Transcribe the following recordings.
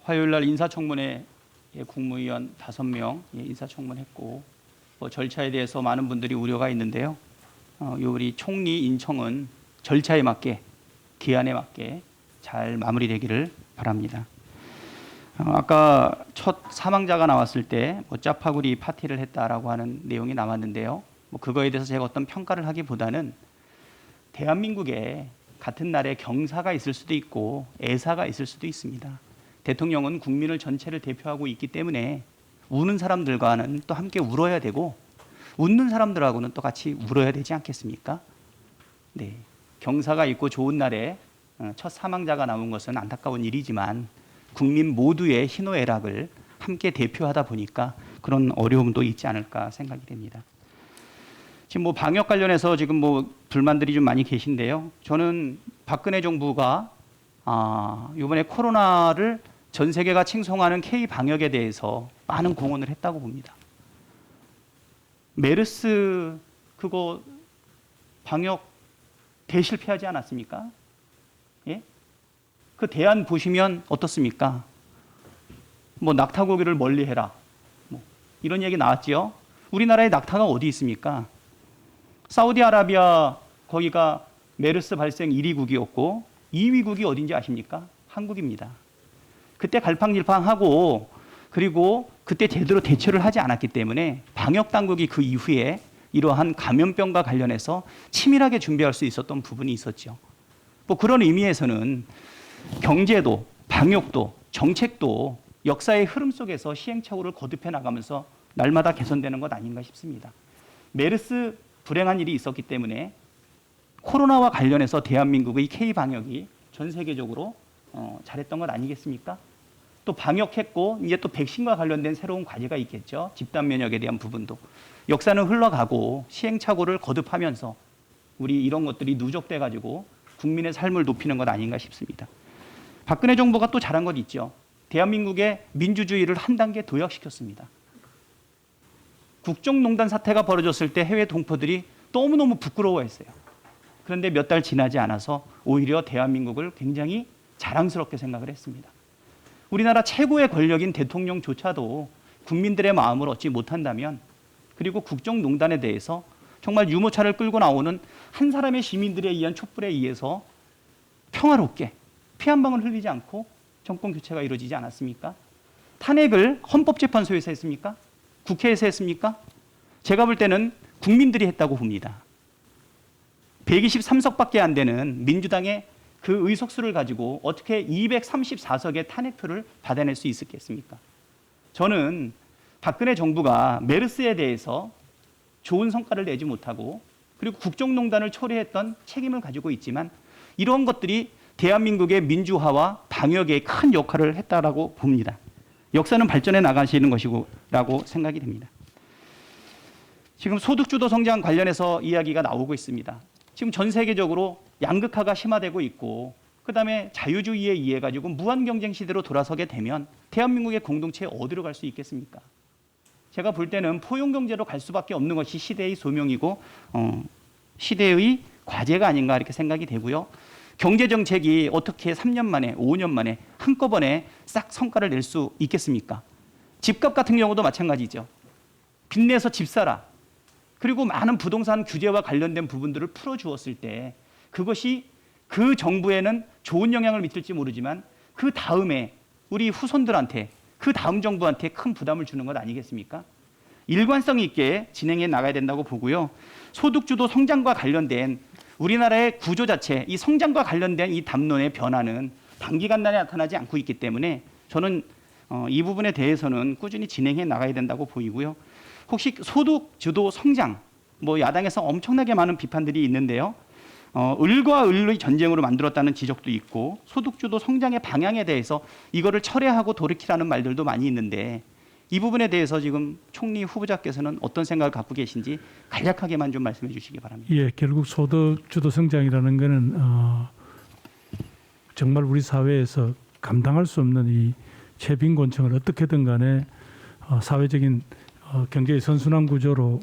화요일 날 인사청문회 국무위원 5명 인사청문했고 절차에 대해서 많은 분들이 우려가 있는데요. 우리 총리 인청은 절차에 맞게 기한에 맞게 잘 마무리되기를 바랍니다. 아까 첫 사망자가 나왔을 때 짜파구리 파티를 했다라고 하는 내용이 나왔는데요. 그거에 대해서 제가 어떤 평가를 하기보다는 대한민국에 같은 날에 경사가 있을 수도 있고 애사가 있을 수도 있습니다. 대통령은 국민을 전체를 대표하고 있기 때문에 우는 사람들과는 또 함께 울어야 되고 웃는 사람들하고는 또 같이 울어야 되지 않겠습니까? 네, 경사가 있고 좋은 날에 첫 사망자가 나온 것은 안타까운 일이지만 국민 모두의 희노애락을 함께 대표하다 보니까 그런 어려움도 있지 않을까 생각이 됩니다. 지금 방역 관련해서 지금 불만들이 좀 많이 계신데요. 저는 박근혜 정부가 이번에 코로나를 전 세계가 칭송하는 K 방역에 대해서 많은 공헌을 했다고 봅니다. 메르스 그거 방역 대실패하지 않았습니까? 예? 그 대안 보시면 어떻습니까? 낙타고기를 멀리해라. 이런 얘기 나왔지요. 우리나라에 낙타가 어디 있습니까? 사우디아라비아 거기가 메르스 발생 1위국이었고 2위국이 어딘지 아십니까? 한국입니다. 그때 갈팡질팡하고 그리고 그때 제대로 대처를 하지 않았기 때문에 방역당국이 그 이후에 이러한 감염병과 관련해서 치밀하게 준비할 수 있었던 부분이 있었죠. 그런 의미에서는 경제도 방역도 정책도 역사의 흐름 속에서 시행착오를 거듭해 나가면서 날마다 개선되는 것 아닌가 싶습니다. 메르스 불행한 일이 있었기 때문에 코로나와 관련해서 대한민국의 K방역이 전 세계적으로 잘했던 것 아니겠습니까? 또 방역했고 이제 또 백신과 관련된 새로운 과제가 있겠죠. 집단 면역에 대한 부분도. 역사는 흘러가고 시행착오를 거듭하면서 우리 이런 것들이 누적돼 가지고 국민의 삶을 높이는 것 아닌가 싶습니다. 박근혜 정부가 또 잘한 것 있죠. 대한민국의 민주주의를 한 단계 도약시켰습니다. 국정농단 사태가 벌어졌을 때 해외 동포들이 너무너무 부끄러워했어요. 그런데 몇 달 지나지 않아서 오히려 대한민국을 굉장히 자랑스럽게 생각을 했습니다. 우리나라 최고의 권력인 대통령조차도 국민들의 마음을 얻지 못한다면 그리고 국정농단에 대해서 정말 유모차를 끌고 나오는 한 사람의 시민들에 의한 촛불에 의해서 평화롭게 피 한 방울 흘리지 않고 정권 교체가 이루어지지 않았습니까? 탄핵을 헌법재판소에서 했습니까? 국회에서 했습니까? 제가 볼 때는 국민들이 했다고 봅니다. 123석밖에 안 되는 민주당의 그 의석수를 가지고 어떻게 234석의 탄핵표를 받아낼 수 있었겠습니까? 저는 박근혜 정부가 메르스에 대해서 좋은 성과를 내지 못하고 그리고 국정농단을 초래했던 책임을 가지고 있지만 이런 것들이 대한민국의 민주화와 방역에 큰 역할을 했다라고 봅니다. 역사는 발전해 나가시는 것이라고 생각이 됩니다. 지금 소득주도 성장 관련해서 이야기가 나오고 있습니다. 지금 전 세계적으로 양극화가 심화되고 있고 그다음에 자유주의에 의해 가지고 무한 경쟁 시대로 돌아서게 되면 대한민국의 공동체에 어디로 갈 수 있겠습니까? 제가 볼 때는 포용 경제로 갈 수밖에 없는 것이 시대의 소명이고 시대의 과제가 아닌가 이렇게 생각이 되고요. 경제 정책이 어떻게 3년 만에 5년 만에 한꺼번에 싹 성과를 낼 수 있겠습니까? 집값 같은 경우도 마찬가지죠. 빚내서 집 사라. 그리고 많은 부동산 규제와 관련된 부분들을 풀어주었을 때 그것이 그 정부에는 좋은 영향을 미칠지 모르지만 그 다음에 우리 후손들한테 그 다음 정부한테 큰 부담을 주는 것 아니겠습니까? 일관성 있게 진행해 나가야 된다고 보고요. 소득주도 성장과 관련된 우리나라의 구조 자체, 이 성장과 관련된 이 담론의 변화는 단기간 내에 나타나지 않고 있기 때문에 저는 이 부분에 대해서는 꾸준히 진행해 나가야 된다고 보이고요. 혹시 소득주도 성장, 야당에서 엄청나게 많은 비판들이 있는데요. 을과 을의 전쟁으로 만들었다는 지적도 있고 소득주도 성장의 방향에 대해서 이거를 철회하고 돌이키라는 말들도 많이 있는데 이 부분에 대해서 지금 총리 후보자께서는 어떤 생각을 갖고 계신지 간략하게만 좀 말씀해 주시기 바랍니다. 예, 결국 소득주도 성장이라는 것은 정말 우리 사회에서 감당할 수 없는 이 최빈곤층을 어떻게든 간에 사회적인 경제의 선순환 구조로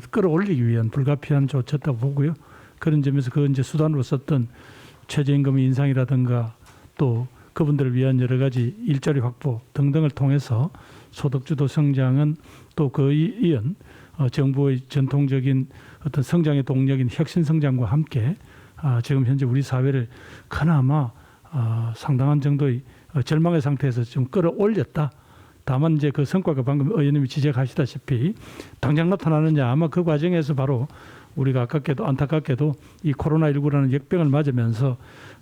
끌어올리기 위한 불가피한 조치였다고 보고요. 그런 점에서 그 이제 수단으로 썼던 최저임금 인상이라든가 또 그분들을 위한 여러 가지 일자리 확보 등등을 통해서 소득주도 성장은 또 그에 이은 정부의 전통적인 어떤 성장의 동력인 혁신 성장과 함께 지금 현재 우리 사회를 그나마 상당한 정도의 절망의 상태에서 좀 끌어올렸다. 다만 이제 그 성과가 방금 의원님이 지적하시다시피 당장 나타나느냐, 아마 그 과정에서 바로 우리가 아깝게도 안타깝게도 이 코로나19라는 역병을 맞으면서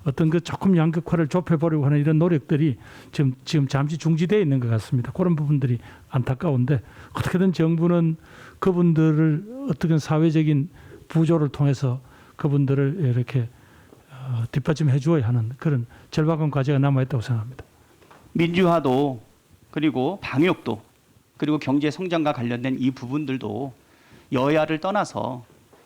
어떤 그 조금 양극화를 좁혀보려고 하는 이런 노력들이 지금 잠시 중지되어 있는 것 같습니다. 그런 부분들이 안타까운데, 어떻게든 정부는 그분들을 어떻게 사회적인 부조를 통해서 그분들을 이렇게 뒷받침해 주어야 하는 그런 절박한 과제가 남아있다고 생각합니다. 민주화도 그리고 방역도 그리고 경제 성장과 관련된 이 부분들도 여야를 떠나서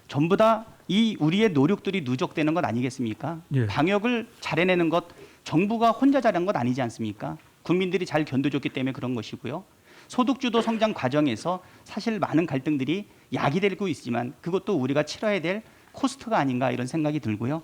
전부 다 이 우리의 노력들이 누적되는 것 아니겠습니까? 예. 방역을 잘 해내는 것 정부가 혼자 잘한 것 아니지 않습니까? 국민들이 잘 견뎌줬기 때문에 그런 것이고요. 소득주도 성장 과정에서 사실 많은 갈등들이 야기되고 있지만 그것도 우리가 치러야 될 코스트가 아닌가 이런 생각이 들고요.